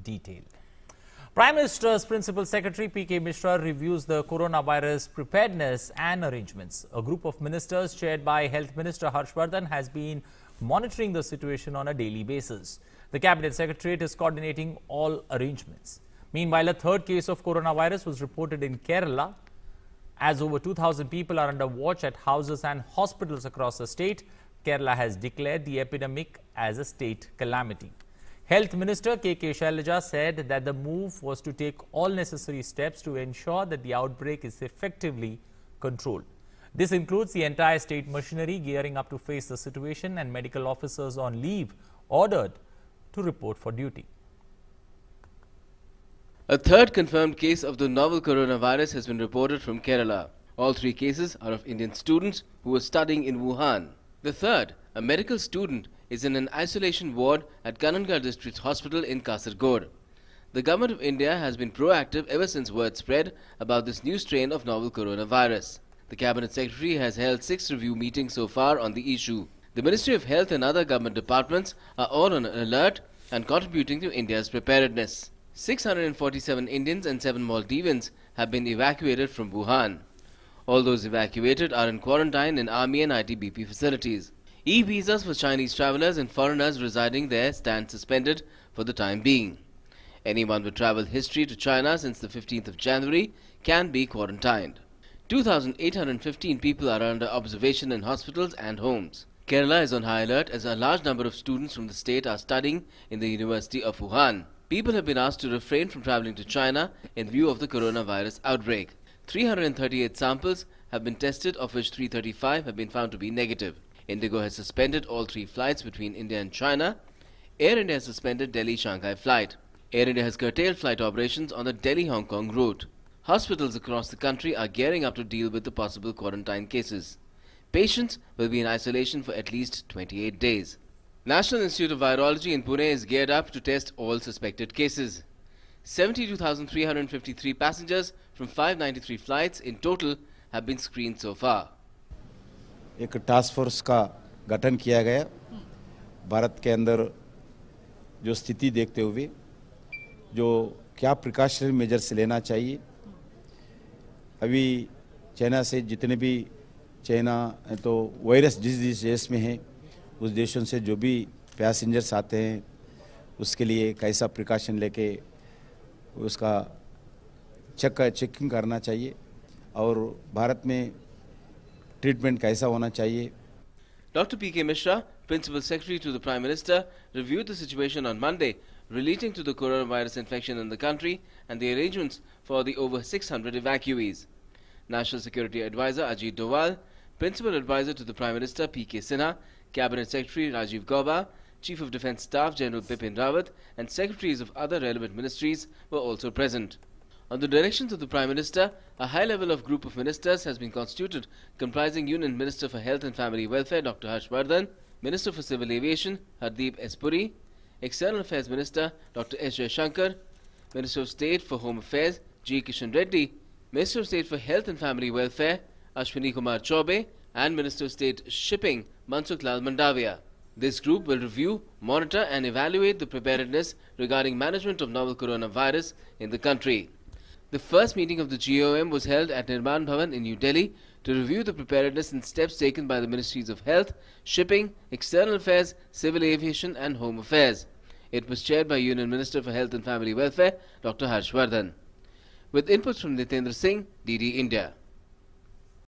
detail. Prime Minister's Principal Secretary P.K. Mishra reviews the coronavirus preparedness and arrangements. A group of ministers chaired by Health Minister Harsh Vardhan has been monitoring the situation on a daily basis. The Cabinet Secretariat is coordinating all arrangements. Meanwhile, a third case of coronavirus was reported in Kerala. As over 2,000 people are under watch at houses and hospitals across the state, Kerala has declared the epidemic as a state calamity. Health Minister K.K. Shailaja said that the move was to take all necessary steps to ensure that the outbreak is effectively controlled. This includes the entire state machinery gearing up to face the situation and medical officers on leave ordered to report for duty. A third confirmed case of the novel coronavirus has been reported from Kerala. All three cases are of Indian students who were studying in Wuhan. The third, a medical student, is in an isolation ward at Kananga District Hospital in Kasaragod. The Government of India has been proactive ever since word spread about this new strain of novel coronavirus. The Cabinet Secretary has held 6 review meetings so far on the issue. The Ministry of Health and other government departments are all on alert and contributing to India's preparedness. 647 Indians and 7 Maldivians have been evacuated from Wuhan. All those evacuated are in quarantine in Army and ITBP facilities. E-visas for Chinese travellers and foreigners residing there stand suspended for the time being. Anyone with travel history to China since the 15th of January can be quarantined. 2,815 people are under observation in hospitals and homes. Kerala is on high alert as a large number of students from the state are studying in the University of Wuhan. People have been asked to refrain from travelling to China in view of the coronavirus outbreak. 338 samples have been tested, of which 335 have been found to be negative. Indigo has suspended all 3 flights between India and China. Air India has suspended Delhi-Shanghai flight. Air India has curtailed flight operations on the Delhi-Hong Kong route. Hospitals across the country are gearing up to deal with the possible quarantine cases. Patients will be in isolation for at least 28 days. National Institute of Virology in Pune is geared up to test all suspected cases. 72,353 passengers from 593 flights in total have been screened so far. एक task force का गठन किया गया भारत के अंदर जो स्थिति देखते हुए जो क्या प्रिकॉशनरी मेजर्स लेना चाहिए अभी चाइना से जितने भी चाइना तो वायरस जिस देश में है उस देशों से जो भी पैसेंजर्स आते हैं उसके लिए कैसा प्रिकॉशन लेके उसका चेकिंग करना चाहिए और भारत में ट्रीटमेंट कैसा होना चाहिए. Dr. P.K. Mishra, Principal Secretary to the Prime Minister, reviewed the situation on Monday relating to the coronavirus infection in the country and the arrangements for the over 600 evacuees. National Security Advisor Ajit Doval, Principal Advisor to the Prime Minister P.K. Sinha, Cabinet Secretary Rajiv Gauba, Chief of Defence Staff General Bipin Rawat and Secretaries of other relevant ministries were also present. On the directions of the Prime Minister, a high-level group of ministers has been constituted comprising Union Minister for Health and Family Welfare Dr. Harsh Vardhan, Minister for Civil Aviation Hardeep S. Puri, External Affairs Minister Dr. S. Jaishankar, Minister of State for Home Affairs G. Kishan Reddy, Minister of State for Health and Family Welfare Ashwini Kumar Chaubey and Minister of State Shipping Mansukh Lal Mandavia. This group will review, monitor and evaluate the preparedness regarding management of novel coronavirus in the country. The first meeting of the GOM was held at Nirman Bhavan in New Delhi to review the preparedness and steps taken by the Ministries of Health, Shipping, External Affairs, Civil Aviation and Home Affairs. It was chaired by Union Minister for Health and Family Welfare, Dr. Harsh Vardhan. With inputs from Nitendra Singh, DD India.